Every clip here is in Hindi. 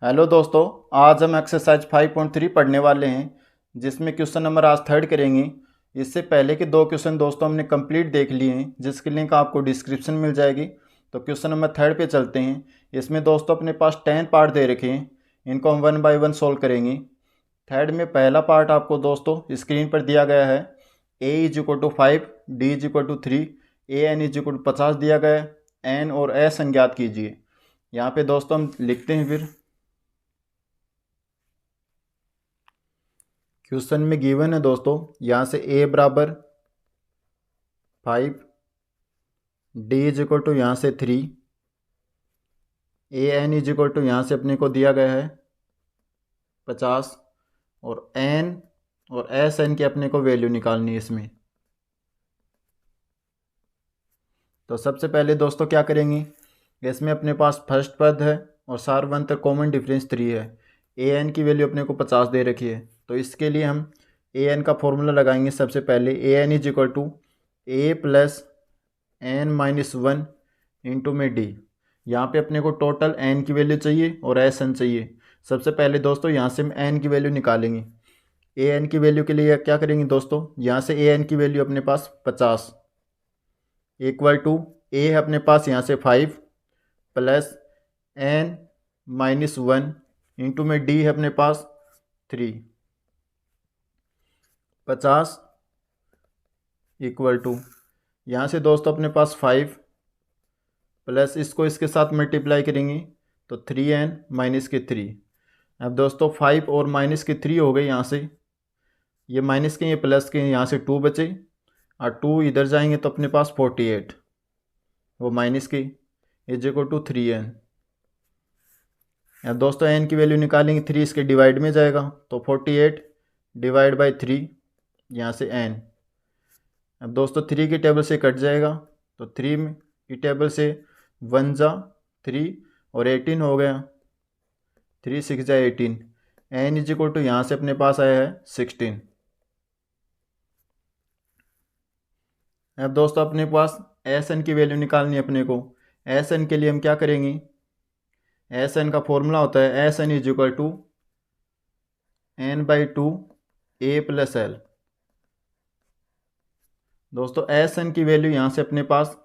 हेलो दोस्तों, आज हम एक्सरसाइज 5.3 पढ़ने वाले हैं जिसमें क्वेश्चन नंबर आज थर्ड करेंगे। इससे पहले के दो क्वेश्चन दोस्तों हमने कंप्लीट देख लिए हैं जिसकी लिंक आपको डिस्क्रिप्शन मिल जाएगी। तो क्वेश्चन नंबर थर्ड पे चलते हैं। इसमें दोस्तों अपने पास 10 पार्ट दे रखे हैं, इनको हम 1 बाय 1 सोल्व करेंगे। थर्ड में पहला पार्ट आपको दोस्तों स्क्रीन पर दिया गया है। a = 5, d = 3, an = 50 दिया गया है। n और s संज्ञात कीजिए। यहाँ पे दोस्तों हम लिखते हैं। फिर क्वेश्चन में गिवन है दोस्तों, यहाँ से a बराबर 5, d यहाँ से 3, an यहाँ से अपने को दिया गया है 50 और n और sn की अपने को वैल्यू निकालनी है इसमें। तो सबसे पहले दोस्तों क्या करेंगे, इसमें अपने पास फर्स्ट पद है और सार्वंतर कॉमन डिफरेंस 3 है। an की वैल्यू अपने को 50 दे रखी है, तो इसके लिए हम an का फॉर्मूला लगाएंगे। सबसे पहले an = a + n-1 इंटू में d। यहाँ पे अपने को टोटल n की वैल्यू चाहिए और sn चाहिए। सबसे पहले दोस्तों यहाँ से हम n की वैल्यू निकालेंगे। an की वैल्यू के लिए क्या करेंगे दोस्तों, यहाँ से an की वैल्यू अपने पास 50 इक्वल टू a है अपने पास यहाँ से 5 प्लस n-1 इंटू में d है अपने पास 3। 50 इक्वल टू यहाँ से दोस्तों अपने पास 5 प्लस इसको इसके साथ मल्टीप्लाई करेंगे तो 3n-3। अब दोस्तों 5 और -3 हो गए। यहाँ से ये माइनस के ये प्लस के यहाँ से 2 बचे और 2 इधर जाएंगे तो अपने पास 48, वो माइनस के = 3n। अब दोस्तों n की वैल्यू निकालेंगे, 3 इसके डिवाइड में जाएगा तो 48 डिवाइड बाई 3 यहाँ से n। अब दोस्तों 3 की टेबल से कट जाएगा तो 3 की टेबल से 1 जा 3 और 18 हो गया, 3 6 जा 18। n = यहाँ से अपने पास आया है 16। अब दोस्तों अपने पास sn की वैल्यू निकालनी है अपने को। sn के लिए हम क्या करेंगे, sn का फॉर्मूला होता है sn = n/2 a + l। दोस्तों sn की वैल्यू यहाँ से अपने पास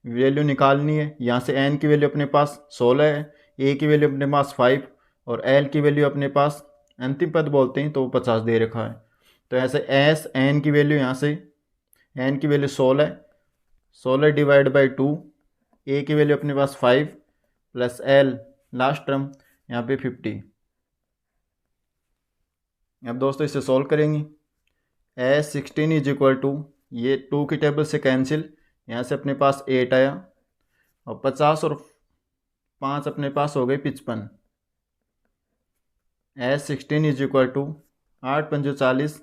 वैल्यू निकालनी है। यहाँ से n की वैल्यू अपने पास 16 है, a की वैल्यू अपने पास 5 और l की वैल्यू अपने पास अंतिम पद बोलते हैं तो वो 50 दे रखा है। तो ऐसे n की वैल्यू यहाँ से n की वैल्यू 16 डिवाइड बाई 2, a की वैल्यू अपने पास 5 प्लस l लास्ट टर्म यहाँ पे 50। अब दोस्तों इसे सॉल्व करेंगे। s16 = ये 2 की टेबल से कैंसिल, यहाँ से अपने पास 8 आया और 50 और 5 अपने पास हो गए 55। s16 = 8 × 40,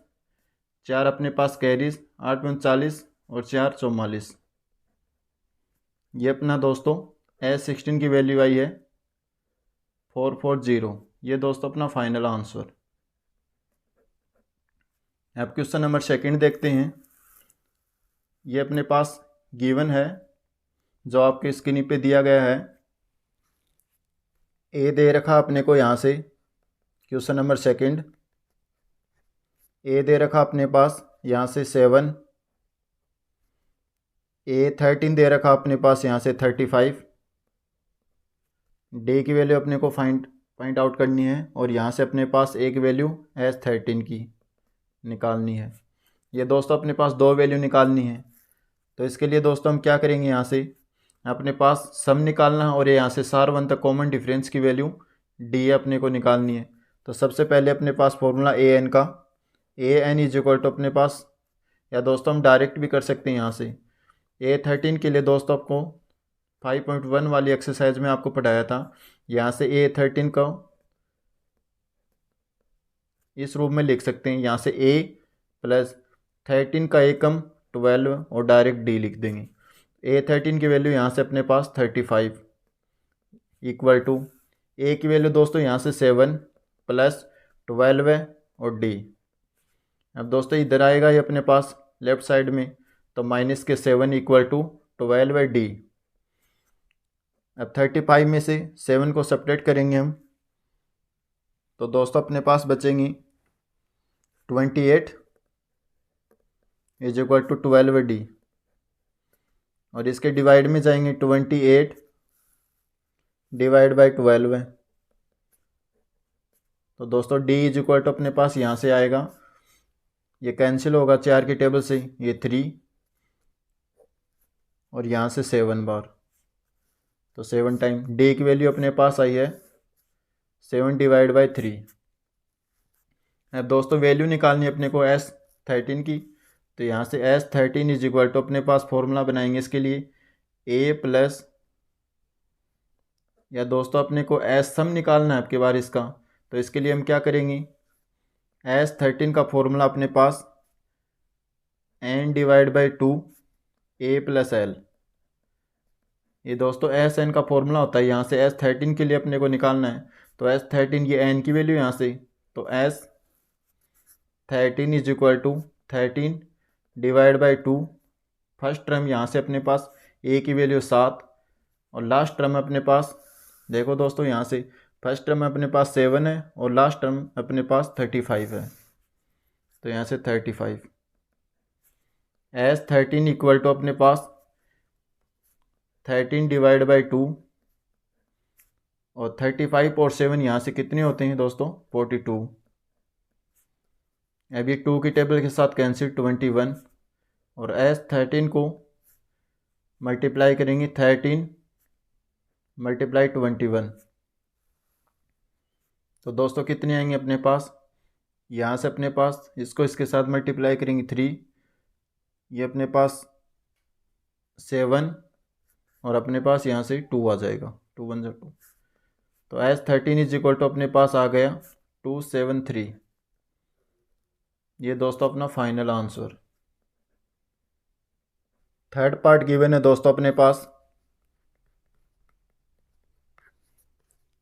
4 अपने पास कैरीज 8 × 40 और 4 44। ये अपना दोस्तों s16 की वैल्यू आई है 440। ये दोस्तों अपना फाइनल आंसर। अब क्वेश्चन नंबर सेकंड देखते हैं। ये अपने पास गिवन है जो आपके स्क्रीन पे दिया गया है। ए दे रखा अपने को, यहाँ से क्वेश्चन नंबर सेकंड ए दे रखा अपने पास यहाँ से 7, a13 दे रखा अपने पास यहाँ से 35, डे की वैल्यू अपने को फाइंड आउट करनी है और यहाँ से अपने पास एक वैल्यू s13 की निकालनी है। ये दोस्तों अपने पास दो वैल्यू निकालनी है। तो इसके लिए दोस्तों हम क्या करेंगे, यहाँ से अपने पास सम निकालना और यहाँ से सार्वंतक कॉमन डिफरेंस की वैल्यू डी अपने को निकालनी है। तो सबसे पहले अपने पास फॉर्मूला an का, an = अपने पास, या दोस्तों हम डायरेक्ट भी कर सकते हैं। यहाँ से a13 के लिए दोस्तों आपको 5.1 वाली एक्सरसाइज में आपको पढ़ाया था। यहाँ से a13 का इस रूप में लिख सकते हैं, यहाँ से a + 13 का एकम 12 और डायरेक्ट d लिख देंगे। a13 की वैल्यू यहाँ से अपने पास 35 इक्वल टू a की वैल्यू दोस्तों यहाँ से 7 प्लस 12 है और d। अब दोस्तों इधर आएगा ये अपने पास लेफ्ट साइड में, तो -7 इक्वल टू 12d। अब 35 में से 7 को सेपरेट करेंगे हम तो दोस्तों अपने पास बचेंगी 28 इज इक्वल टू 12D, और इसके डिवाइड में जाएंगे 28 डिवाइड बाई 12 है। तो दोस्तों D इज इक्वल टू अपने पास यहाँ से आएगा, ये कैंसिल होगा 4 की टेबल से, ये 3 और यहाँ से 7 बार, तो 7 टाइम D की वैल्यू अपने पास आई है 7 डिवाइड बाई 3। अब दोस्तों वैल्यू निकालनी है अपने को S13 की, तो यहाँ से S13 इज इक्वल टू अपने पास फॉर्मूला बनाएंगे इसके लिए A प्लस, या दोस्तों अपने को S सम निकालना है आपके बार इसका, तो इसके लिए हम क्या करेंगे, S13 का फॉर्मूला अपने पास N divide by 2 A plus L, ये दोस्तों SN का फॉर्मूला होता है। यहाँ से S13 के लिए अपने को निकालना है, तो S13 ये N की वैल्यू यहाँ से, तो S13 is equal to 13 divide by 2, first term यहाँ से अपने पास A की वैल्यू 7, और लास्ट टर्म अपने पास देखो दोस्तों यहाँ से फर्स्ट टर्म अपने पास 7 है और लास्ट टर्म अपने पास 35 है, तो यहाँ से 35 S13 इक्वल टू अपने पास 13 डिवाइड बाई 2, और 35 और 7 यहाँ से कितने होते हैं दोस्तों 42। अभी 2 की टेबल के साथ कैंसिल 21, और S13 को मल्टीप्लाई करेंगे 13 मल्टीप्लाई 21, तो दोस्तों कितने आएंगे अपने पास, यहाँ से अपने पास इसको इसके साथ मल्टीप्लाई करेंगे 3, ये अपने पास 7, और अपने पास यहाँ से 2 आ जाएगा, 2 1 2, तो S13 इज इक्वल टू अपने पास आ गया 273। ये दोस्तों अपना final answer. Third part given है दोस्तों अपने पास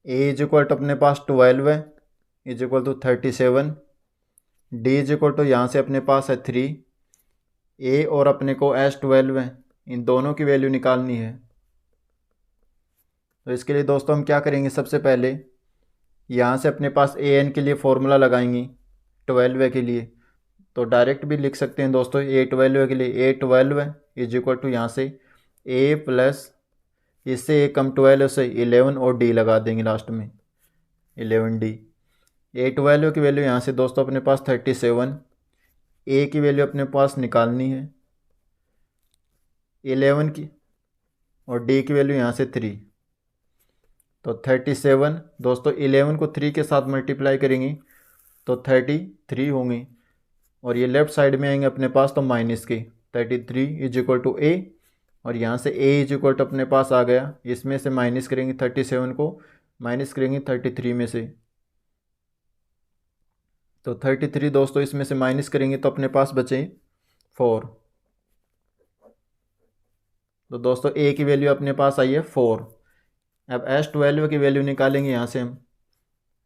A इज इक्वल टू अपने पास 12 है is equal to 37, D is equal to यहाँ से अपने पास है 3, A और अपने को S12 है, इन दोनों की वैल्यू निकालनी है। तो इसके लिए दोस्तों हम क्या करेंगे, सबसे पहले यहाँ से अपने पास AN के लिए फॉर्मूला लगाएंगे 12 के लिए, तो डायरेक्ट भी लिख सकते हैं दोस्तों A12 के लिए A12 इज इक्वल टू यहाँ से A प्लस इससे A कम 12 से 11 और D लगा देंगे लास्ट में 11D। A12 की वैल्यू यहाँ से दोस्तों अपने पास 37, A की वैल्यू अपने पास निकालनी है 11 की, और D की वैल्यू यहाँ से 3, तो 37 दोस्तों 11 को 3 के साथ मल्टीप्लाई करेंगे तो 33 होंगे, और ये लेफ्ट साइड में आएंगे अपने पास तो माइनस के 33 इज इक्वल टू A, और यहाँ से A इज इक्वल टू अपने पास आ गया, इसमें से माइनस करेंगे 37 को माइनस करेंगे 33 में से, तो 33 दोस्तों इसमें से माइनस करेंगे तो अपने पास बचे 4, तो दोस्तों A की वैल्यू अपने पास आई है 4। अब S12 की वैल्यू निकालेंगे, यहाँ से हम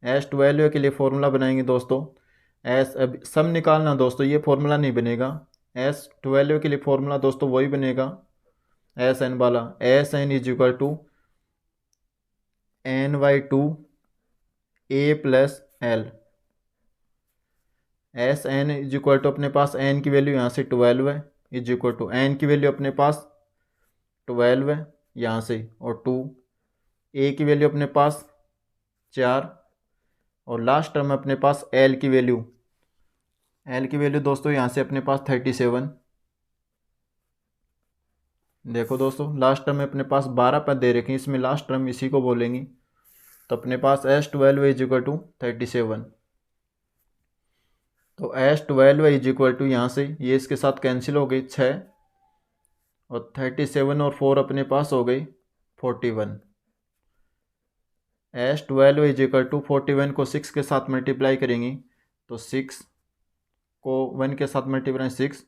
S12 के लिए फॉर्मूला बनाएंगे दोस्तों अब सम निकालना दोस्तों, ये फॉर्मूला नहीं बनेगा, S12 के लिए फॉर्मूला दोस्तों वही बनेगा SN वाला, SN is equal to N/2 A plus L, SN is equal to अपने पास N की वैल्यू यहाँ से 12 है इज इक्वल टू N की वैल्यू अपने पास 12 है यहाँ से, और 2 A की वैल्यू अपने पास 4, और लास्ट टर्म अपने पास L की वैल्यू दोस्तों यहाँ से अपने पास 37। देखो दोस्तों लास्ट टर्म में अपने पास 12 पद दे रखे हैं, इसमें लास्ट टर्म इसी को बोलेंगे, तो अपने पास S12 इज इक्वल टू 37, तो S12 इज इक्वल टू यहाँ से ये इसके साथ कैंसिल हो गई 6, और 37 और 4 अपने पास हो गई 41। S12 इज इक्वल टू 41 को 6 के साथ मल्टीप्लाई करेंगे तो 6 को 1 के साथ मल्टीप्लाई 6,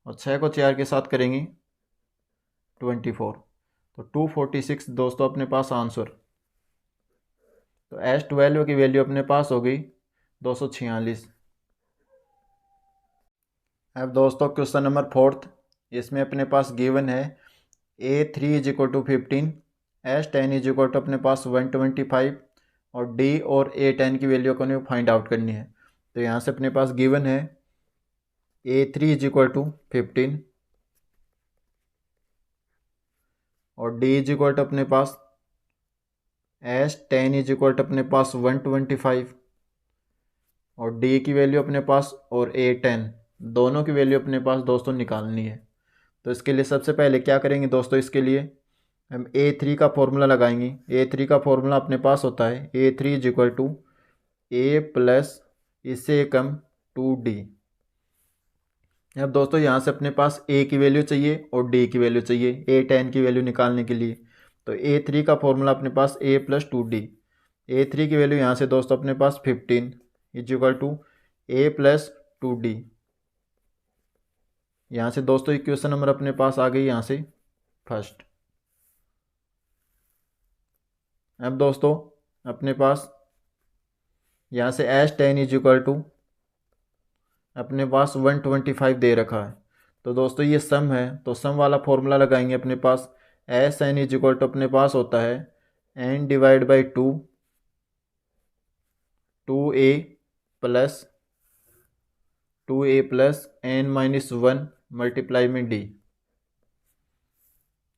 और 6 को 4 के साथ करेंगे 24, तो 246 दोस्तों अपने पास आंसर। तो S12 की वैल्यू अपने पास हो गई 246। अब दोस्तों क्वेश्चन नंबर 4, इसमें अपने पास गिवन है A3 is equal to 15, S10 is equal to अपने पास 125, और डी और ए 10 की वैल्यू को फाइंड आउट करनी है। तो यहाँ से अपने पास गिवन है A3 इज इक्वल टू 15 और डी इज इक्वल टू अपने पास S10 इज इक्वल टू अपने पास 125 और डी की वैल्यू अपने पास और A10 दोनों की वैल्यू अपने पास दोस्तों निकालनी है। तो इसके लिए सबसे पहले क्या करेंगे दोस्तों, इसके लिए हम A3 का फॉर्मूला लगाएंगे। A3 का फॉर्मूला अपने पास होता है A3 is equal to A plus इससे कम 2D। अब दोस्तों यहाँ से अपने पास A की वैल्यू चाहिए और D की वैल्यू चाहिए A10 की वैल्यू निकालने के लिए। तो A3 का फॉर्मूला अपने पास A प्लस 2D। A3 की वैल्यू यहाँ से दोस्तों अपने पास 15 is equal to A plus 2D। यहाँ से दोस्तों इक्वेशन नंबर अपने पास आ गई यहाँ से फर्स्ट। अब दोस्तों अपने पास यहाँ से S10 इज इक्वल टू अपने पास 125 दे रखा है। तो दोस्तों ये सम है, तो सम वाला फॉर्मूला लगाएंगे। अपने पास SN इज इक्वल टू अपने पास होता है N divide by 2A plus 2A plus N minus 1 multiply में D।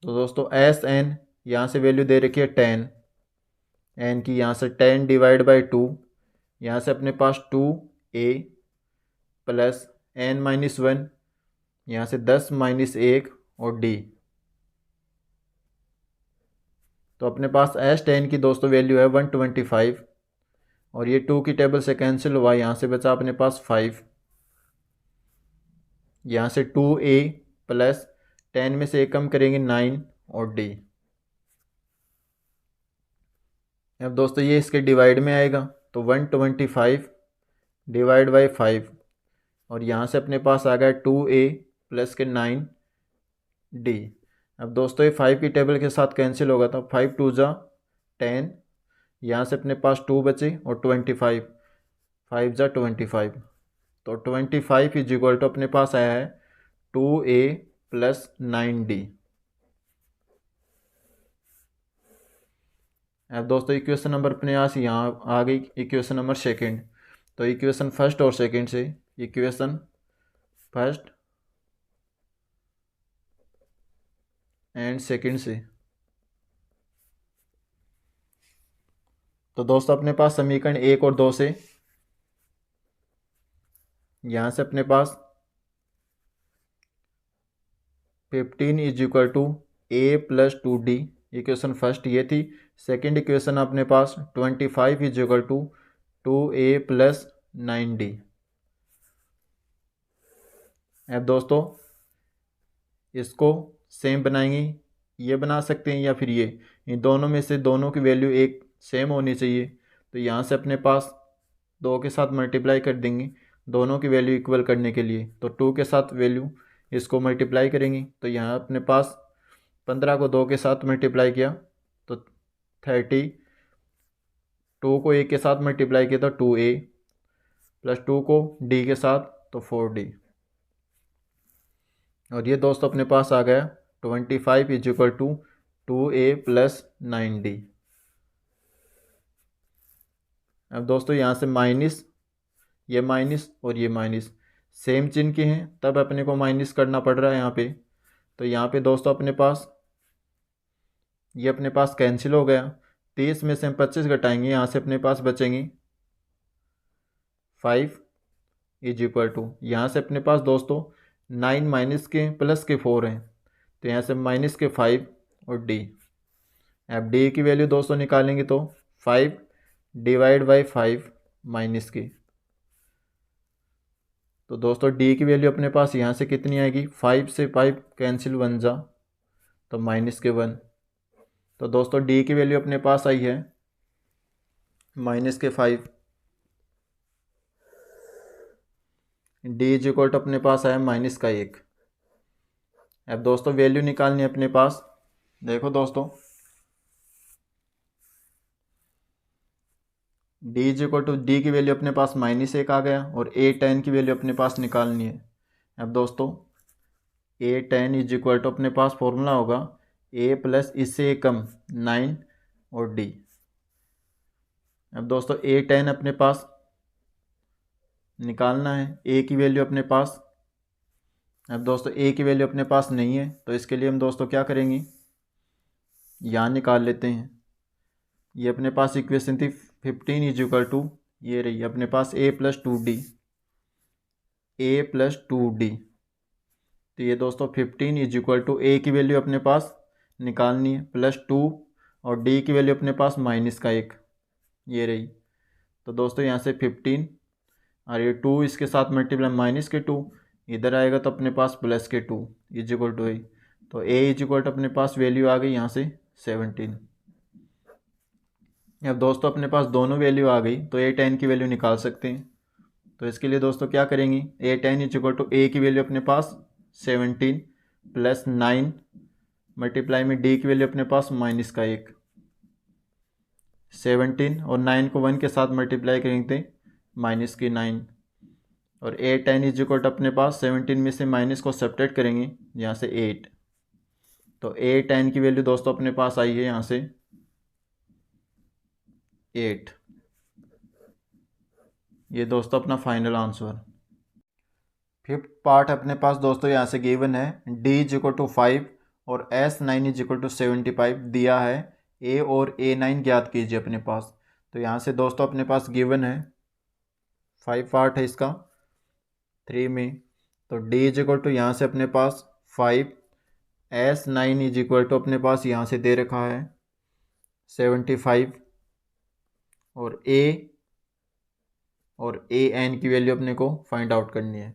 तो दोस्तों SN यहाँ से वैल्यू दे रखी है 10, N की यहाँ से 10 डिवाइड बाई 2, यहाँ से अपने पास 2A प्लस N माइनस 1, यहाँ से 10 माइनस 1 और D। तो अपने पास S10 की दोस्तों वैल्यू है 125 और ये 2 की टेबल से कैंसिल हुआ, यहाँ से बचा अपने पास 5, यहाँ से 2A प्लस 10 में से 1 कम करेंगे 9 और D। अब दोस्तों ये इसके डिवाइड में आएगा, तो 125 डिवाइड बाई 5 और यहाँ से अपने पास आ गया 2A प्लस के 9D। अब दोस्तों ये 5 की टेबल के साथ कैंसिल होगा, तो 5 2 जा 10, यहाँ से अपने पास 2 बचे और 25, 5 जा 25। तो 25 इज इक्वल टू अपने पास आया है 2A प्लस 9D। अब दोस्तों इक्वेशन नंबर अपने यहाँ आ गई इक्वेशन नंबर सेकंड। तो इक्वेशन फर्स्ट और सेकंड से, इक्वेशन फर्स्ट एंड सेकंड से, तो दोस्तों अपने पास समीकरण 1 और 2 से यहाँ से अपने पास 15 is equal to A plus 2D equation first ये थी। सेकंड इक्वेशन अपने पास 25 is equal to 2A plus 9D। अब दोस्तों इसको सेम बनाएंगे, ये बना सकते हैं या फिर ये, इन दोनों में से दोनों की वैल्यू एक सेम होनी चाहिए। तो यहाँ से अपने पास 2 के साथ मल्टीप्लाई कर देंगे दोनों की वैल्यू इक्वल करने के लिए। तो 2 के साथ वैल्यू इसको मल्टीप्लाई करेंगे, तो यहाँ अपने पास 15 को 2 के साथ मल्टीप्लाई किया तो 30, 2 को 1 के साथ मल्टीप्लाई किया तो 2A प्लस 2 को D के साथ तो 4D। और ये दोस्तों अपने पास आ गया 25 is equal to 2A plus 9D। अब दोस्तों यहाँ से माइनस, ये माइनस और ये माइनस सेम चिन्ह के हैं, तब अपने को माइनस करना पड़ रहा है यहाँ पे। तो यहाँ पे दोस्तों अपने पास ये अपने पास कैंसिल हो गया। 30 में से हम 25 घटाएंगे, यहाँ से अपने पास बचेंगे 5 इज इक्वल टू, यहाँ से अपने पास दोस्तों 9 माइनस के प्लस के 4 हैं, तो यहाँ से माइनस के 5 और D। अब D की वैल्यू दोस्तों निकालेंगे तो 5 डिवाइड बाई 5 माइनस की, तो दोस्तों D की वैल्यू अपने पास यहाँ से कितनी आएगी, 5 से 5 कैंसिल 1 जा तो माइनस के 1। तो दोस्तों D की वैल्यू अपने पास आई है माइनस के 5। D इज इक्वल टू अपने पास आया माइनस का 1। अब दोस्तों वैल्यू निकालनी है अपने पास। देखो दोस्तों D is equal to, D की वैल्यू अपने पास माइनस 1 आ गया और A10 की वैल्यू अपने पास निकालनी है। अब दोस्तों A10 इज इक्वल टू अपने पास फॉर्मूला होगा A प्लस इससे कम 9 और D। अब दोस्तों A10 अपने पास निकालना है, A की वैल्यू अपने पास। अब दोस्तों A की वैल्यू अपने पास नहीं है, तो इसके लिए हम दोस्तों क्या करेंगे, यहाँ निकाल लेते हैं। ये अपने पास इक्वेशन थी 15 इज इक्वल टू, ये रही अपने पास A + 2D, A + 2D। तो ये दोस्तों 15 इज इक्वल टू A की वैल्यू अपने पास निकालनी है +2 और D की वैल्यू अपने पास -1, ये रही। तो दोस्तों यहाँ से 15 और ये 2 इसके साथ मल्टीप्लाई -2 इधर आएगा, तो अपने पास +2 इज इक्वल टू A। तो A इज इक्वल टू अपने पास वैल्यू आ गई यहाँ से 17। अब दोस्तों अपने पास दोनों वैल्यू आ गई, तो A10 की वैल्यू निकाल सकते हैं। तो इसके लिए दोस्तों क्या करेंगे, A10 is equal to A की वैल्यू अपने पास 17 + 9 मल्टीप्लाई में D की वैल्यू अपने पास -1। 17 और 9 को 1 के साथ मल्टीप्लाई करेंगे -9। और A10 इज इक्वल टू अपने पास 17 में से माइनस को सब्ट्रैक्ट करेंगे यहाँ से 8। तो A10 की वैल्यू दोस्तों अपने पास आई है यहाँ से 8। ये दोस्तों अपना फाइनल आंसर। फिफ्थ पार्ट अपने पास दोस्तों यहाँ से गिवन है, D इज इक्वल टू 5 और S9 इज इक्वल टू 75 दिया है। A और A9 ज्ञात कीजिए अपने पास। तो यहाँ से दोस्तों अपने पास गिवन है, 5 पार्ट है इसका 3 में। तो D इज इक्वल टू यहाँ से अपने पास 5, S9 इज इक्वल टू अपने पास यहाँ से दे रखा है 75 और AN की वैल्यू अपने को फाइंड आउट करनी है,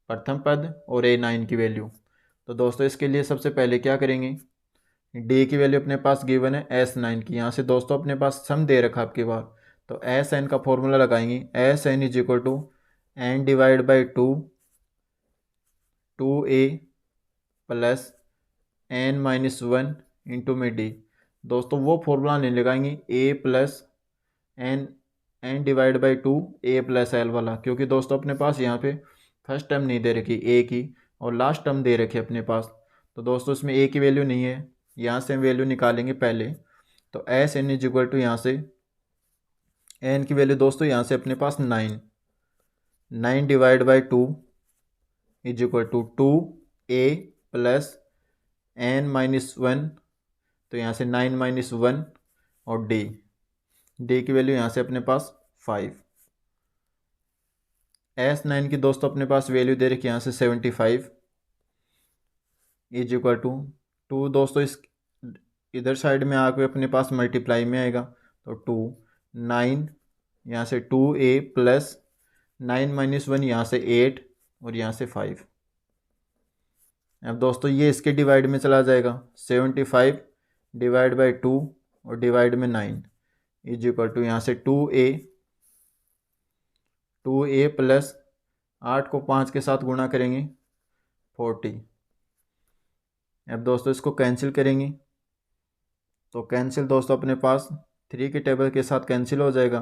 प्रथम पद और A9 की वैल्यू। तो दोस्तों इसके लिए सबसे पहले क्या करेंगे, D की वैल्यू अपने पास गिवन है S9 की। यहाँ से दोस्तों अपने पास सम दे रखा आपके बार, तो SN का फॉर्मूला लगाएंगे। SN is equal to N divide by 2A + N-1 into में D। दोस्तों वो फॉर्मूला नहीं लगाएंगे A + N divide by 2A + L वाला, क्योंकि दोस्तों अपने पास यहाँ पे फर्स्ट टर्म नहीं दे रखी A की और लास्ट टर्म दे रखी है अपने पास। तो दोस्तों इसमें A की वैल्यू नहीं है, यहाँ से हम वैल्यू निकालेंगे पहले। तो SN इज इक्वल टू यहाँ से N की वैल्यू दोस्तों यहाँ से अपने पास 9 divide by 2 is equal to 2A + N-1। तो यहाँ से 9 - 1 और D की वैल्यू यहाँ से अपने पास 5। S9 की दोस्तों अपने पास वैल्यू दे रखी यहाँ से 75 इज इक्वल टू 2। दोस्तों इस इधर साइड में आके अपने पास मल्टीप्लाई में आएगा, तो 2 9 यहाँ से 2A + 9 - 1 यहाँ से 8 और यहाँ से 5। अब दोस्तों ये इसके डिवाइड में चला जाएगा, 75 डिवाइड बाई 2 और डिवाइड में 9 इज इक्वल टू यहाँ से 2A + 8 को 5 के साथ गुणा करेंगे 40। अब दोस्तों इसको कैंसिल करेंगे, तो कैंसिल दोस्तों अपने पास 3 के टेबल के साथ कैंसिल हो जाएगा।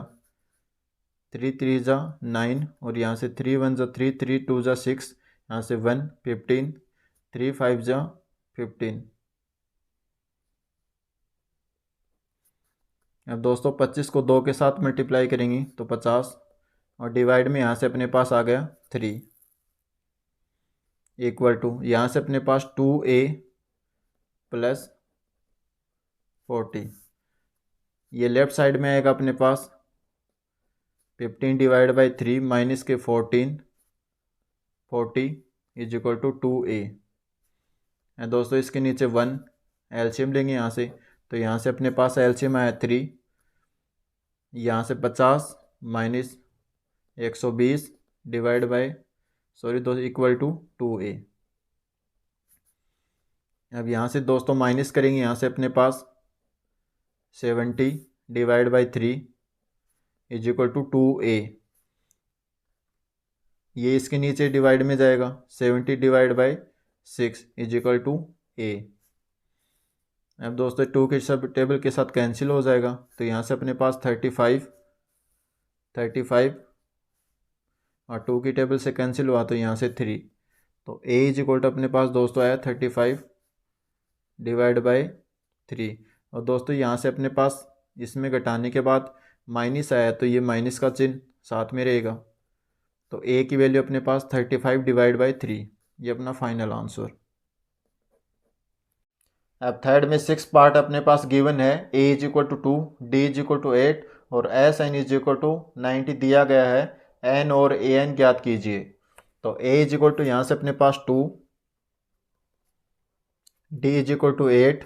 3 3 × 9 और यहाँ से 3 1 × 3 3 2 × 6 यहाँ से 1 15 3 5 × 15। अब दोस्तों 25 को 2 के साथ मल्टीप्लाई करेंगे तो 50 और डिवाइड में यहाँ से अपने पास आ गया 3 इक्वल टू यहाँ से अपने पास 2A + 40। ये लेफ्ट साइड में आएगा अपने पास 15 डिवाइड बाई 3 माइनस के 14 40 इज इक्वल टू 2A। दोस्तों इसके नीचे 1 एलसीएम लेंगे यहाँ से, तो यहाँ से अपने पास एलसीएम आया 3, यहाँ से 50 माइनस 120 डिवाइड बाई दोस्तों इक्वल टू 2A। अब यहाँ से दोस्तों माइनस करेंगे, यहाँ से अपने पास 70 divide by 3 is equal to 2A। ये इसके नीचे डिवाइड में जाएगा, 70 divide by 6 is equal to A। अब दोस्तों 2 के सब टेबल के साथ कैंसिल हो जाएगा, तो यहाँ से अपने पास 35 और 2 की टेबल से कैंसिल हुआ तो यहाँ से 3। तो A इज इक्वल टू अपने पास दोस्तों आया 35 डिवाइड बाई 3। और दोस्तों यहाँ से अपने पास इसमें घटाने के बाद माइनस आया तो ये माइनस का चिन्ह साथ में रहेगा। तो ए की वैल्यू अपने पास 35 डिवाइड बाई 3, ये अपना फाइनल आंसर। अब थर्ड में 6 पार्ट अपने पास गिवन है। A is equal to 2, D is equal to 8 और S N is equal to 90 दिया गया है। एन और ए एन ज्ञात कीजिए। तो ए इज इक्वल टू यहाँ से अपने पास 2, डी इज इक्वल टू 8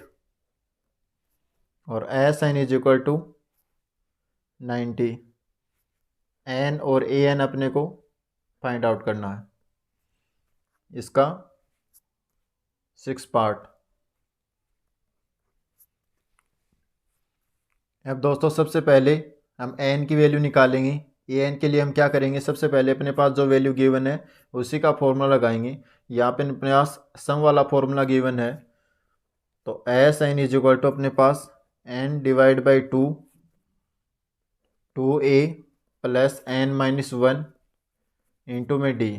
और S N is equal to 90। N और ए एन अपने को फाइंड आउट करना है इसका 6 पार्ट। अब दोस्तों सबसे पहले हम एन की वैल्यू निकालेंगे। ए एन के लिए हम क्या करेंगे, सबसे पहले अपने पास जो वैल्यू गिवन है उसी का फॉर्मूला लगाएंगे। यहाँ पे अपने पास सम वाला फॉर्मूला गिवन है। तो S N is equal to अपने पास N divide by 2 A plus N minus 1 into में डी।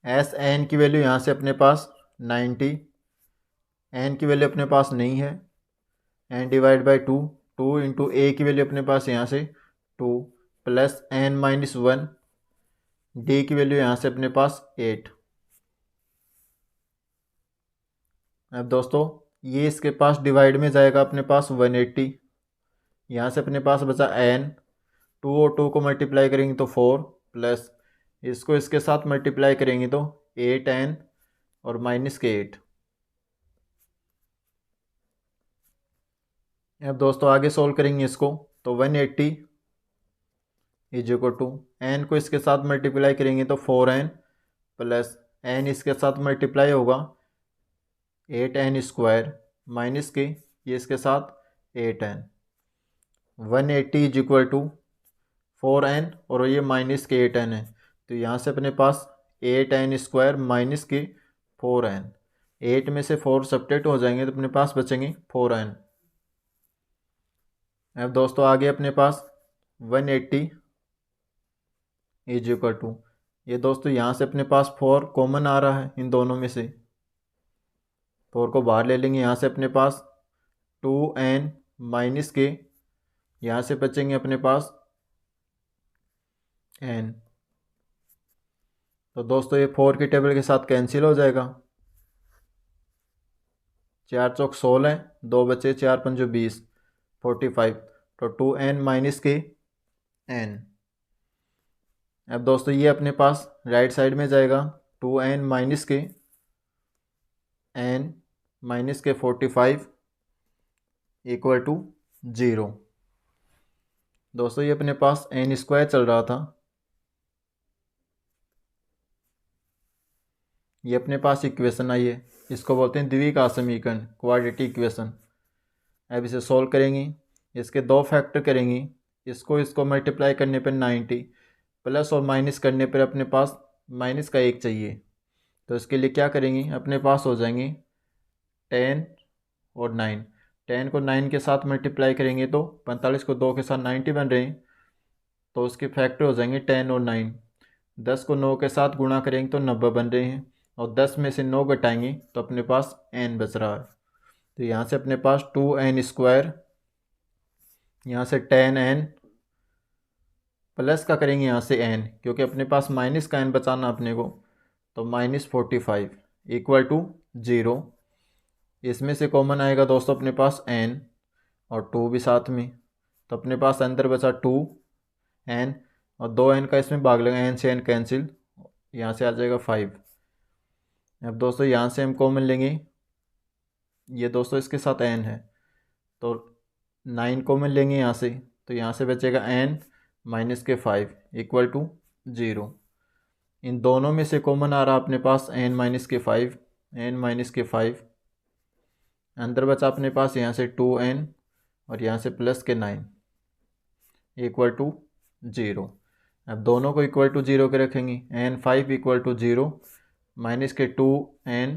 एस एन की वैल्यू यहाँ से अपने पास 90, एन की वैल्यू अपने पास नहीं है, एन डिवाइड बाई 2 इंटू ए की वैल्यू अपने पास यहाँ से 2 प्लस एन माइनस 1, डी की वैल्यू यहाँ से अपने पास 8। अब दोस्तों ये इसके पास डिवाइड में जाएगा अपने पास 180। यहाँ से अपने पास बचा एन, 2 और 2 को मल्टीप्लाई करेंगे तो 4 प्लस इसको इसके साथ मल्टीप्लाई करेंगे तो 8n और माइनस के 8। अब दोस्तों आगे सोल्व करेंगे इसको। तो 180 इज इक्वल टू एन को इसके साथ मल्टीप्लाई करेंगे तो 4n प्लस एन इसके साथ मल्टीप्लाई होगा 8n स्क्वायर माइनस के ये इसके साथ 8n। 180 is equal to 4n और ये माइनस के 8n है। तो यहाँ से अपने पास 8n स्क्वायर माइनस के 4n, 8 में से 4 सब्ट्रैक्ट हो जाएंगे तो अपने पास बचेंगे 4n। अब दोस्तों आगे अपने पास 180 इज इक्वल टू ये दोस्तों यहाँ से अपने पास 4 कॉमन आ रहा है इन दोनों में से, 4 को बाहर ले लेंगे। यहाँ से अपने पास 2n माइनस के यहाँ से बचेंगे अपने पास n। तो दोस्तों ये 4 की टेबल के साथ कैंसिल हो जाएगा। 4 चौक 16, 2 बचे 4 पंजो 20, 45। तो 2n माइनस के n। अब दोस्तों ये अपने पास राइट साइड में जाएगा। 2n माइनस के n माइनस के 45 इक्वल टू 0। दोस्तों ये अपने पास n स्क्वायर चल रहा था, ये अपने पास इक्वेशन आई है, इसको बोलते हैं द्विघात समीकरण, क्वाड्रेटिक इक्वेशन। अब इसे सॉल्व करेंगे, इसके 2 फैक्टर करेंगे। इसको मल्टीप्लाई करने पर 90 प्लस और माइनस करने पर अपने पास माइनस का 1 चाहिए। तो इसके लिए क्या करेंगे, अपने पास हो जाएंगे 10 और 9। 10 को 9 के साथ मल्टीप्लाई करेंगे तो 45 को 2 के साथ 90 बन रहे हैं। तो उसके फैक्टर हो जाएंगे 10 और 9। 10 को 9 के साथ गुणा करेंगे तो 90 बन रहे हैं और 10 में से 9 घटाएंगे तो अपने पास n बच रहा है। तो यहाँ से अपने पास 2n स्क्वायर, यहाँ से 10n प्लस का करेंगे यहाँ से n, क्योंकि अपने पास माइनस का n बचाना अपने को। तो -45 इक्वल टू 0। इसमें से कॉमन आएगा दोस्तों अपने पास n और 2 भी साथ में। तो अपने पास अंदर बचा 2n और 2n का इसमें भाग लगा, n से n कैंसिल, यहाँ से आ जाएगा 5। अब दोस्तों यहाँ से हम कॉमन लेंगे, ये दोस्तों इसके साथ n है तो 9 कॉमन लेंगे यहाँ से। तो यहाँ से बचेगा n माइनस के 5 इक्वल टू 0। इन दोनों में से कॉमन आ रहा अपने पास n माइनस के 5, n माइनस के 5। अंदर बचा अपने पास यहाँ से 2n और यहाँ से प्लस के 9 इक्वल टू 0। अब दोनों को इक्वल टू 0 के रखेंगे। n5 इक्वल टू 0 माइनस के 2n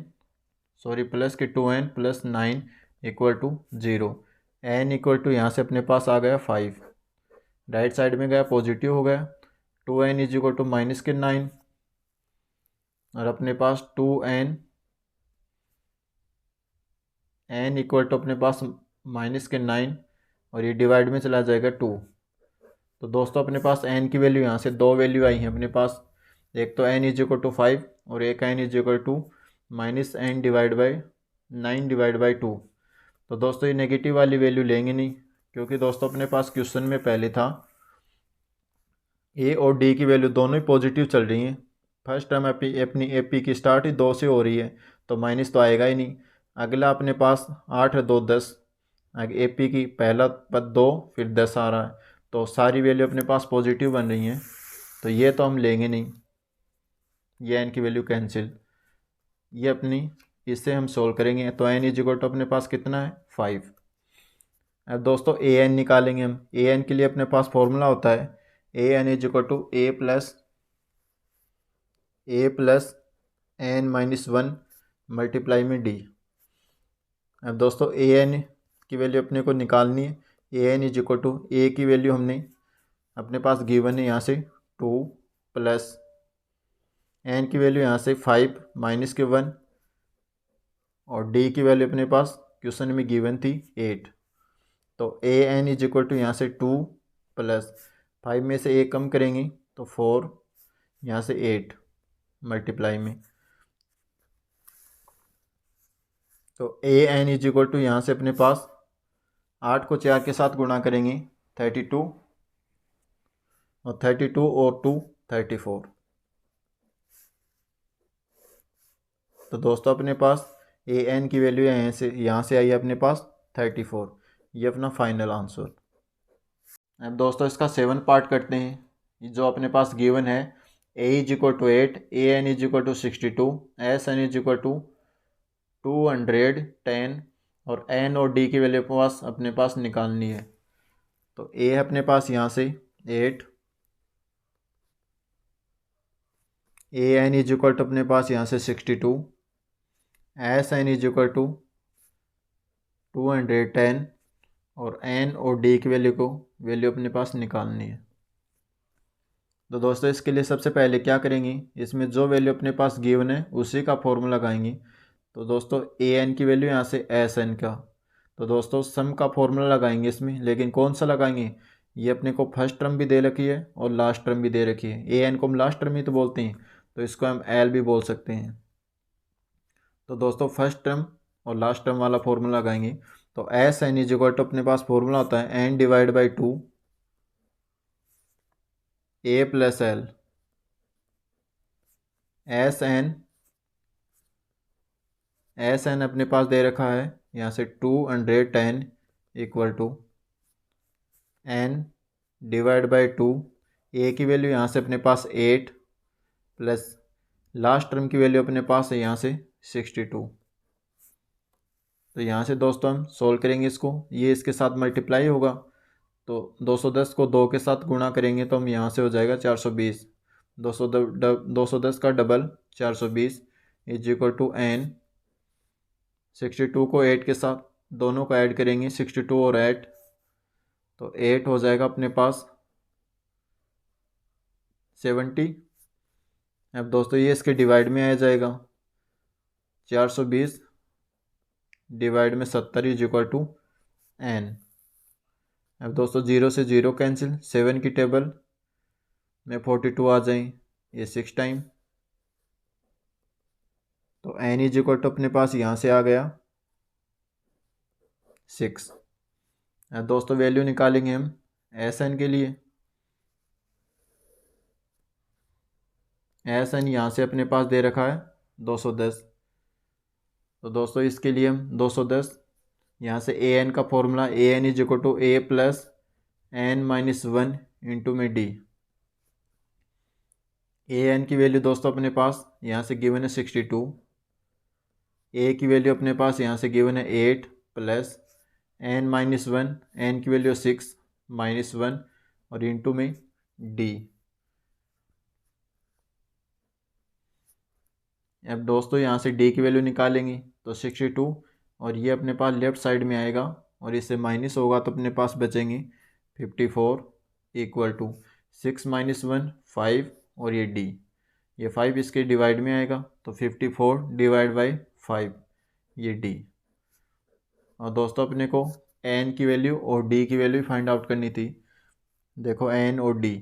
प्लस के 2n plus 9 equal to 0। n equal to यहाँ से अपने पास आ गया 5, राइट साइड में गया पॉजिटिव हो गया। 2n is equal to minus के 9 और अपने पास 2n, n इक्वल टू अपने पास माइनस के 9 और ये डिवाइड में चला जाएगा 2। तो दोस्तों अपने पास n की वैल्यू यहाँ से दो वैल्यू आई हैं अपने पास, एक तो n इज इक्वल टू 5 और एक n is equal to -n divide by 9 divide by 2। तो दोस्तों ये नेगेटिव वाली वैल्यू लेंगे नहीं, क्योंकि दोस्तों अपने पास क्वेश्चन में पहले था ए और डी की वैल्यू दोनों ही पॉजिटिव चल रही हैं। फर्स्ट टर्म अपनी एपी की स्टार्ट ही 2 से हो रही है, तो माइनस तो आएगा ही नहीं। अगला अपने पास 8 है 2 10, आगे एपी की पहला पद 2 फिर 10 आ रहा है, तो सारी वैल्यू अपने पास पॉजिटिव बन रही हैं, तो ये तो हम लेंगे नहीं, ये एन की वैल्यू कैंसिल। ये अपनी इससे हम सोल्व करेंगे, तो एन इज इक्वल टू अपने पास कितना है 5। अब दोस्तों ए एन निकालेंगे हम। ए एन के लिए अपने पास फॉर्मूला होता है A N is equal to A plus N minus 1 multiply में डी। अब दोस्तों ए एन की वैल्यू अपने को निकालनी है। A N is equal to ए की वैल्यू हमने अपने पास गिवन है यहाँ से 2 प्लस एन की वैल्यू यहाँ से 5 माइनस के 1 और डी की वैल्यू अपने पास क्वेश्चन में गिवन थी 8। तो ए एन इज इक्वल टू यहाँ से 2 प्लस 5 में से 1 कम करेंगे तो 4, यहाँ से 8 मल्टीप्लाई में। तो ए एन इज इक्वल टू यहाँ से अपने पास 8 को 4 के साथ गुणा करेंगे 32 और 32 और 2 34। तो दोस्तों अपने पास ए एन की वैल्यू यहाँ से आई है अपने पास 34। ये अपना फाइनल आंसर। अब दोस्तों इसका 7 पार्ट करते हैं। जो अपने पास गिवन है A is equal to 8, A N is equal to 62, S N is equal to 210 और एन और डी की वैल्यू अपने पास निकालनी है। तो ए है अपने पास यहाँ से 8, A N is equal to अपने पास यहाँ से 62, S N is equal to 210 और एन और डी की वैल्यू अपने पास निकालनी है। तो दोस्तों इसके लिए सबसे पहले क्या करेंगे, इसमें जो वैल्यू अपने पास गिवन है उसी का फॉर्मूला लगाएंगे। तो दोस्तों ए एन की वैल्यू यहाँ से एस एन का, तो दोस्तों सम का फॉर्मूला लगाएंगे इसमें, लेकिन कौन सा लगाएंगे, ये अपने को फर्स्ट टर्म भी दे रखी है और लास्ट टर्म भी दे रखी है। ए एन को हम लास्ट टर्म ही तो बोलते हैं, तो इसको हम एल भी बोल सकते हैं। तो दोस्तों फर्स्ट टर्म और लास्ट टर्म वाला फॉर्मूला लगाएंगे। तो S N is equal to अपने पास फॉर्मूला होता है N divide by 2 A plus L. S N अपने पास दे रखा है यहाँ से 210 equal to N divide by 2, A की वैल्यू यहाँ से अपने पास 8 प्लस लास्ट टर्म की वैल्यू अपने पास है यहाँ से 62। तो यहाँ से दोस्तों हम सोल्व करेंगे इसको, ये इसके साथ मल्टीप्लाई होगा, तो 210 को 2 के साथ गुणा करेंगे तो हम यहाँ से हो जाएगा 420। 210 का double 420 is equal to N. 62 को 8 के साथ दोनों को ऐड करेंगे, 62 और 8, तो 8 हो जाएगा अपने पास 70। अब दोस्तों ये इसके डिवाइड में आ जाएगा, 420 डिवाइड में 70 इज इक्वल टू एन। अब दोस्तों 0 से 0 कैंसिल, 7 की टेबल में 42 आ जाए, ये 6 टाइम, तो एन इज इक्वल टू अपने पास यहाँ से आ गया 6। अब दोस्तों वैल्यू निकालेंगे हम एस एन के लिए। एस एन यहाँ से अपने पास दे रखा है 210, तो दोस्तों इसके लिए हम 210 यहाँ से ए एन का formula A N is equal to A plus N minus 1 into में डी। ए एन की वैल्यू दोस्तों अपने पास यहाँ से गिवन है 62, ए की वैल्यू अपने पास यहाँ से गिवन है 8 प्लस एन माइनस 1, एन की वैल्यू 6 माइनस 1 और इंटू में डी। अब दोस्तों यहाँ से डी की वैल्यू निकालेंगे तो 62 और ये अपने पास लेफ़्ट साइड में आएगा और इससे माइनस होगा तो अपने पास बचेंगे 54 इक्वल टू 6 माइनस 1 5 और ये डी, ये 5 इसके डिवाइड में आएगा तो 54 डिवाइड बाई 5 ये डी। और दोस्तों अपने को एन की वैल्यू और डी की वैल्यू फाइंड आउट करनी थी। देखो एन और डी,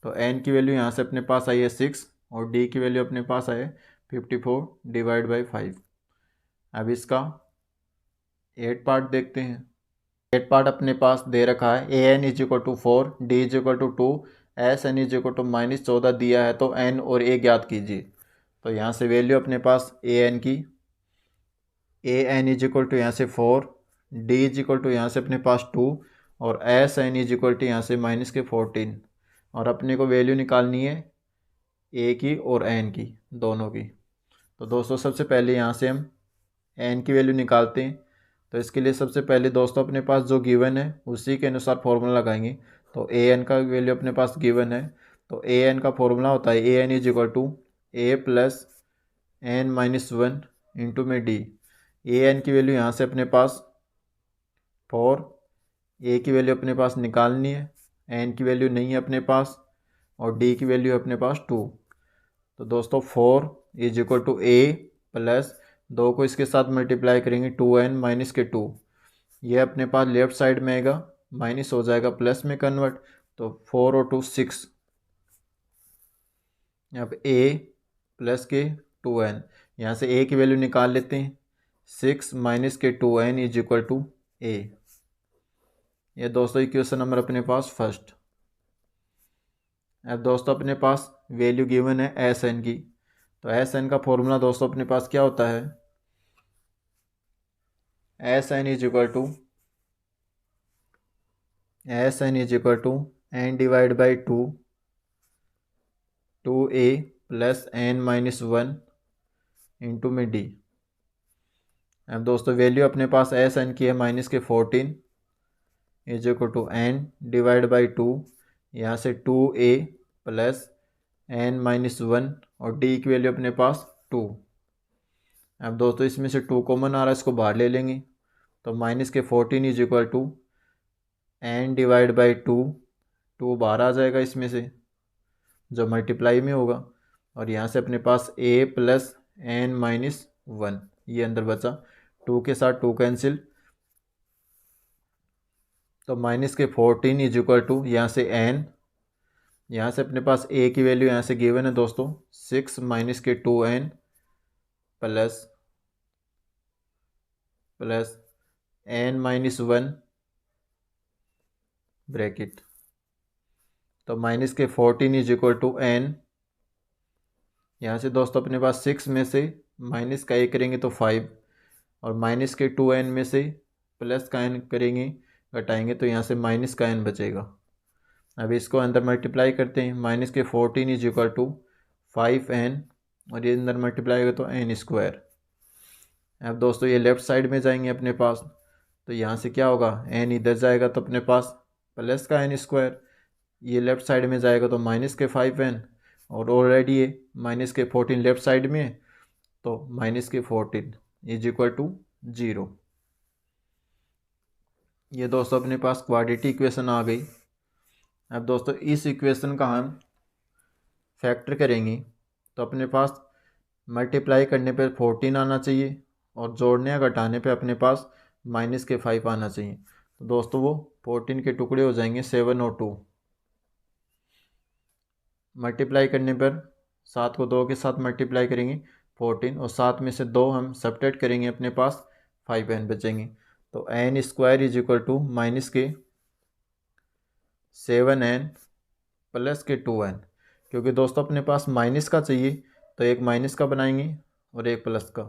तो एन की वैल्यू यहाँ से अपने पास आई है 6 और डी की वैल्यू अपने पास आए 54 डिवाइड बाई 5। अब इसका 8 पार्ट देखते हैं। 8 पार्ट अपने पास दे रखा है। A N is equal to 4, D is equal to 2, S N is equal to -14 दिया है, तो एन और ए ज्ञात कीजिए। तो यहाँ से वैल्यू अपने पास ए एन की, ए एन इज इक्वल टू यहाँ से 4, डी इज इक्वल टू यहाँ से अपने पास 2 और S N is equal to यहाँ से -14। और अपने को वैल्यू निकालनी है ए की और एन की, दोनों की। तो दोस्तों सबसे पहले यहाँ से हम एन की वैल्यू निकालते हैं। तो इसके लिए सबसे पहले दोस्तों अपने पास जो गिवन है उसी के अनुसार फॉर्मूला लगाएंगे। तो ए एन का वैल्यू अपने पास गिवन है, तो ए एन का फॉर्मूला होता है A N is equal to A plus N minus 1 into में डी। ए एन की वैल्यू यहाँ से अपने पास 4, ए की वैल्यू अपने पास निकालनी है, एन की वैल्यू नहीं है अपने पास और डी की वैल्यू अपने पास 2। तो दोस्तों 4 is equal to A plus 2 को इसके साथ मल्टीप्लाई करेंगे 2n माइनस के 2, ये अपने पास लेफ्ट साइड में आएगा, माइनस हो जाएगा प्लस में कन्वर्ट। तो 4 और 2 6, अब a प्लस के 2n, यहाँ से a की वैल्यू निकाल लेते हैं। 6 माइनस के 2n is equal to a। ये दोस्तों इक्वेशन नंबर अपने पास फर्स्ट। अब दोस्तों अपने पास वैल्यू गिवन है एस एन की, तो एस एन का फॉर्मूला दोस्तों अपने पास क्या होता है, S N is equal to N divide by 2a plus N minus 1 into में डी। अब दोस्तों वैल्यू अपने पास एस एन की है -14 is equal to N divide by 2, यहाँ से 2a प्लस एन माइनस 1 और डी की वैल्यू अपने पास 2। अब दोस्तों इसमें से 2 कॉमन आ रहा है, इसको बाहर ले लेंगे। तो -14 is equal to N divide by 2 बाहर आ जाएगा इसमें से, जो मल्टीप्लाई में होगा, और यहाँ से अपने पास a प्लस एन माइनस 1, ये अंदर बचा, 2 के साथ 2 कैंसिल, तो -14 इज इक्वल टू यहाँ से n, यहाँ से अपने पास a की वैल्यू यहाँ से गिवन है दोस्तों 6 माइनस के 2n plus N minus 1 bracket. तो -14 इज इक्वल टू एन, यहाँ से दोस्तों अपने पास 6 में से माइनस का 1 करेंगे तो 5, और माइनस के 2n में से प्लस का n करेंगे, घटाएंगे तो यहाँ से माइनस का n बचेगा। अब इसको अंदर मल्टीप्लाई करते हैं, -14 इज इक्वल टू 5n और ये अंदर मल्टीप्लाई होगा तो n स्क्वायर। अब दोस्तों ये लेफ़्ट साइड में जाएंगे अपने पास, तो यहाँ से क्या होगा, n इधर जाएगा तो अपने पास प्लस का n स्क्वायर, ये लेफ़्ट साइड में जाएगा तो माइनस के 5n, और ऑलरेडी ये -14 लेफ़्ट साइड में है, तो -14 इज इक्वल टू 0। ये दोस्तों अपने पास क्वाड्रेटिक इक्वेशन आ गई। अब दोस्तों इस इक्वेशन का हम फैक्टर करेंगे, तो अपने पास मल्टीप्लाई करने पर 14 आना चाहिए और जोड़ने या घटाने पे अपने पास -5 आना चाहिए। तो दोस्तों वो 14 के टुकड़े हो जाएंगे 7 और 2। मल्टीप्लाई करने पर 7 को 2 के साथ मल्टीप्लाई करेंगे 14, और 7 में से 2 हम सब्ट्रैक्ट करेंगे, अपने पास 5n बचेंगे। तो n square is equal to minus के 7n प्लस के 2n, क्योंकि दोस्तों अपने पास माइनस का चाहिए तो एक माइनस का बनाएंगे और एक प्लस का,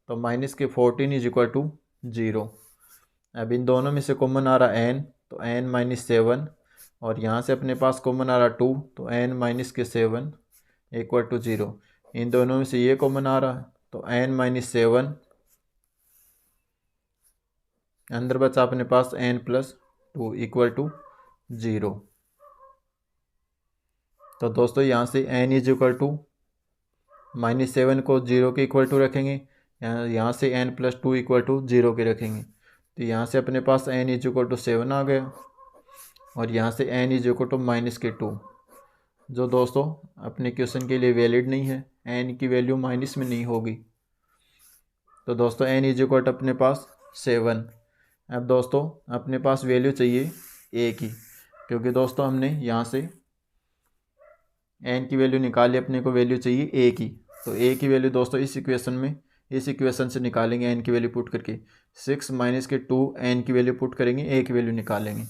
तो -14 इज इक्वल टू 0। अब इन दोनों में से कॉमन आ रहा n, तो n माइनस 7, और यहाँ से अपने पास कॉमन आ रहा 2, तो n माइनस के 7 इक्वल टू 0। इन दोनों में से ये कॉमन आ रहा है, तो n माइनस 7, अंदर बचा अपने पास n प्लस 2 इक्वल टू 0। तो दोस्तों यहाँ से n इज इक्वल टू -7 को 0 के इक्वल टू रखेंगे, यहाँ से n प्लस 2 इक्वल टू 0 के रखेंगे, तो यहाँ से अपने पास n इज इक्वल टू 7 आ गया, और यहाँ से n इज इक्वल टू -2, जो दोस्तों अपने क्वेश्चन के लिए वैलिड नहीं है, n की वैल्यू माइनस में नहीं होगी। तो दोस्तों n इज इक्वल टू अपने पास 7। अब दोस्तों अपने पास वैल्यू चाहिए ए की, क्योंकि दोस्तों हमने यहाँ से एन की वैल्यू निकाली, अपने को वैल्यू चाहिए ए की। तो ए की वैल्यू दोस्तों इस इक्वेशन से निकालेंगे एन की वैल्यू पुट करके। 6 माइनस के 2 एन की वैल्यू पुट करेंगे, ए की वैल्यू निकालेंगे।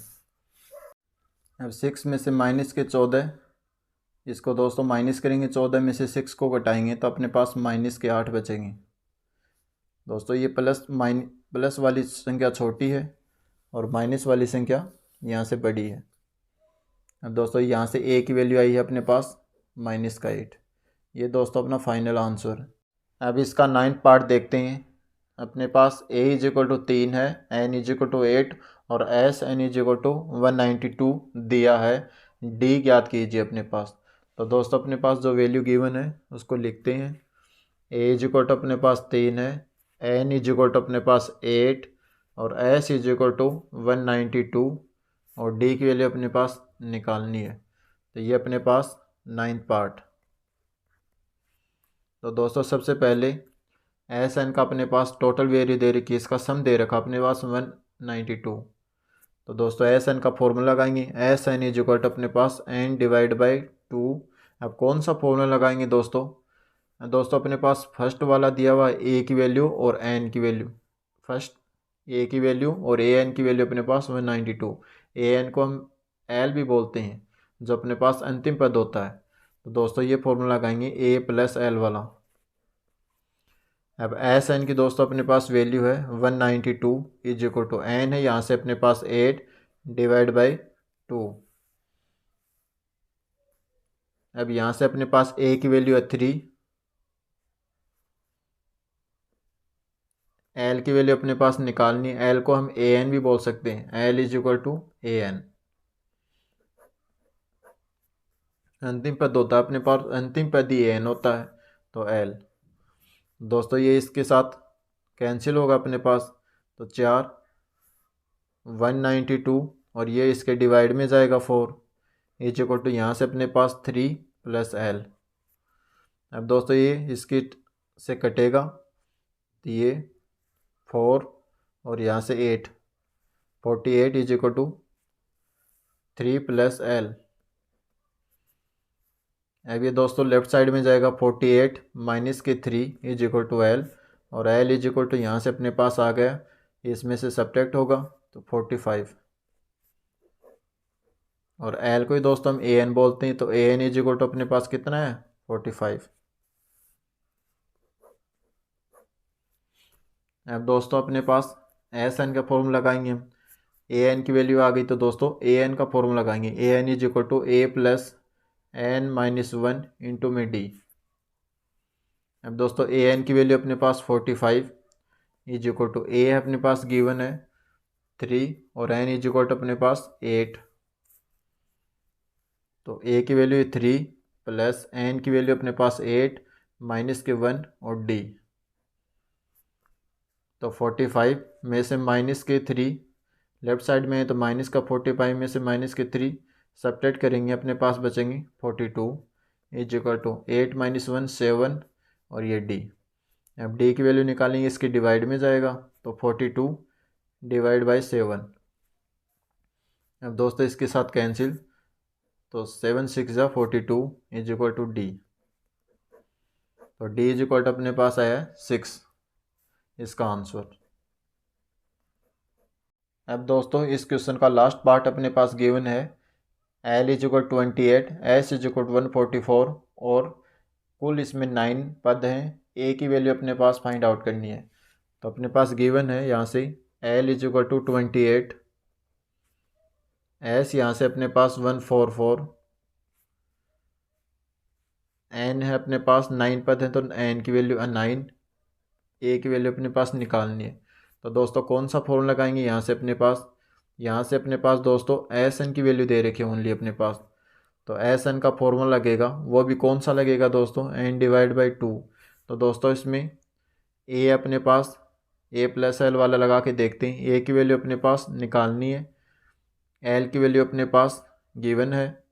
अब 6 में से माइनस के 14, इसको दोस्तों माइनस करेंगे, 14 में से 6 को घटाएंगे तो अपने पास माइनस के 8 बचेंगे। दोस्तों ये प्लस वाली संख्या छोटी है और माइनस वाली संख्या यहाँ से बड़ी है। अब दोस्तों यहाँ से ए की वैल्यू आई है अपने पास माइनस का 8। ये दोस्तों अपना फाइनल आंसर है। अब इसका 9th पार्ट देखते हैं। अपने पास ए इज इक्वल टू 3 है, एन इज इक्वल टू 8 और S N is equal to 192 दिया है। डी ज्ञात कीजिए अपने पास। तो दोस्तों अपने पास जो वैल्यू गिवन है उसको लिखते हैं। ए इज इक्वल टू अपने पास 3 है, एन इज इक्वल टू अपने पास 8 और एस इज इक्वल टू 192 और डी की वैल्यू अपने पास निकालनी है। तो ये अपने पास 9th पार्ट। तो दोस्तों सबसे पहले एस एन का अपने पास टोटल वैल्यू दे रखी है, इसका सम दे रखा अपने पास 192। तो दोस्तों एस एन का फॉर्मूला लगाएंगे, S N is equal to अपने पास एन डिवाइड बाई 2। अब कौन सा फॉर्मूला लगाएंगे दोस्तों? दोस्तों अपने पास फर्स्ट वाला दिया हुआ ए की वैल्यू और एन की वैल्यू। फर्स्ट ए की वैल्यू और ए एन की वैल्यू अपने पास 192। ए एन को हम एल भी बोलते हैं, जो अपने पास अंतिम पद होता है। तो दोस्तों ये फॉर्मूला लगाएंगे ए प्लस एल वाला। अब एस एन की दोस्तों अपने पास वैल्यू है 192 इज इक्वल टू एन है यहाँ से अपने पास 8 डिवाइड बाई 2। अब यहाँ से अपने पास ए की वैल्यू है 3, एल की वैल्यू अपने पास निकालनी है। एल को हम ए एन भी बोल सकते हैं, L is equal to A N. अंतिम पद होता है अपने पास, अंतिम पद ही एन होता है, तो एल। दोस्तों ये इसके साथ कैंसिल होगा अपने पास, तो 4 192 और ये इसके डिवाइड में जाएगा 4 इज इक्वल टू यहाँ से अपने पास 3 प्लस एल। अब दोस्तों ये इसकी से कटेगा तो ये 4 और यहाँ से 8, 48 is equal to 3 plus L. अब ये दोस्तों लेफ्ट साइड में जाएगा 48 माइनस के 3 इज इक्वल टू एल और एल इज इक्वल टू यहाँ से अपने पास आ गया, इसमें से सब्ट्रैक्ट होगा तो 45 और एल को ही दोस्तों हम ए एन बोलते हैं। तो ए एन इज इक्वल टू अपने पास कितना है 45। अब दोस्तों अपने पास एस एन का फॉर्मूला लगाएंगे हम। ए एन की वैल्यू आ गई तो दोस्तों ए एन का फॉर्मूला लगाएंगे, A N is equal to A plus N minus 1 into में डी। अब दोस्तों ए एन की वैल्यू अपने पास 45 इज इक्वल टू ए है अपने पास गिवन है 3 और एन इज इक्वल टू अपने पास 8। तो ए की वैल्यू 3 प्लस एन की वैल्यू अपने पास 8 माइनस के 1 और डी। तो 45 में से माइनस के 3 लेफ्ट साइड में है तो माइनस का 45 में से माइनस के 3 सब्ट्रैक्ट करेंगे, अपने पास बचेंगे 42 इज इक्वल टू 8 माइनस 1 7 और ये डी। अब डी की वैल्यू निकालेंगे, इसके डिवाइड में जाएगा तो 42 डिवाइड बाई 7। अब दोस्तों इसके साथ कैंसिल तो 7 6 जा 42 इज इक्वल टू डी। तो डी इज इक्वल टू अपने पास आया 6, इसका आंसर। अब दोस्तों इस क्वेश्चन का लास्ट पार्ट अपने पास गिवन है, L is equal 28, S is equal 144 और कुल इसमें 9 पद हैं। ए की वैल्यू अपने पास फाइंड आउट करनी है। तो अपने पास गिवन है यहाँ से L is equal to 28, S यहाँ से अपने पास 144, एन है अपने पास 9 पद है तो एन की वैल्यू 9, ए की वैल्यू अपने पास निकालनी है। तो दोस्तों कौन सा फॉर्मूला लगाएंगे, यहाँ से अपने पास दोस्तों एस एन की वैल्यू दे रखी है ओनली अपने पास। तो एस एन का फॉर्मूला लगेगा, वो भी कौन सा लगेगा दोस्तों, एन डिवाइड बाई 2। तो दोस्तों इसमें ए अपने पास ए प्लस एल वाला लगा के देखते हैं। ए की वैल्यू अपने पास निकालनी है, एल की वैल्यू अपने पास गिवन है,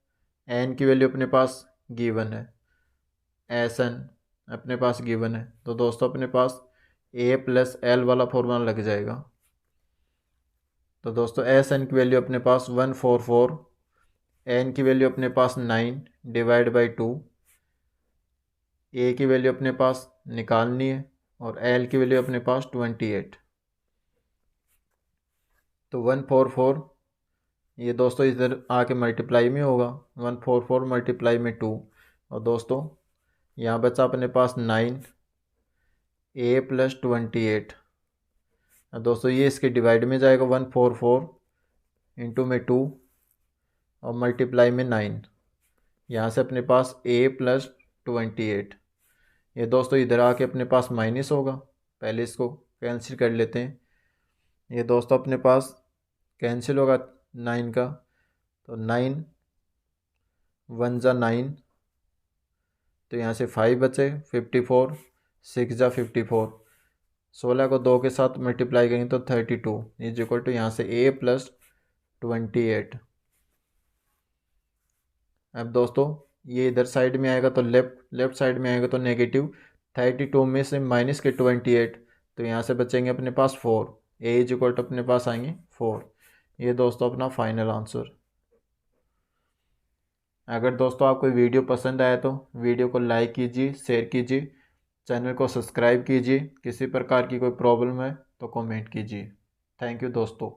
एन की वैल्यू अपने पास गिवन है, एस एन अपने पास गिवन है। तो दोस्तों अपने पास ए प्लस एल वाला फॉर्मूला लग जाएगा। तो दोस्तों एस एन की वैल्यू अपने पास 144, एन की वैल्यू अपने पास 9 डिवाइड बाई 2, ए की वैल्यू अपने पास निकालनी है और एल की वैल्यू अपने पास 28। तो 144 ये दोस्तों इधर आके मल्टीप्लाई में होगा, 144 मल्टीप्लाई में 2, और दोस्तों यहाँ बचा अपने पास 9 ए प्लस 28। दोस्तों ये इसके डिवाइड में जाएगा, 144 इंटू में 2 और मल्टीप्लाई में 9, यहाँ से अपने पास ए प्लस 28। ये दोस्तों इधर आके अपने पास माइनस होगा, पहले इसको कैंसिल कर लेते हैं। ये दोस्तों अपने पास कैंसिल होगा 9 का, तो 9 1 जा 9, तो यहाँ से 5 बचे, 54 6 जा 54, 16 को 2 के साथ मल्टीप्लाई करेंगे तो 32 इज इक्वल टू यहाँ से ए प्लस 28। अब दोस्तों ये इधर साइड में आएगा तो लेफ्ट साइड में आएगा तो नेगेटिव, 32 में से माइनस के 28, तो यहाँ से बचेंगे अपने पास 4, ए इज इक्वल टू अपने पास आएंगे 4। ये दोस्तों अपना फाइनल आंसर। अगर दोस्तों आपको वीडियो पसंद आया तो वीडियो को लाइक कीजिए, शेयर कीजिए, चैनल को सब्सक्राइब कीजिए। किसी प्रकार की कोई प्रॉब्लम है तो कमेंट कीजिए। थैंक यू दोस्तों।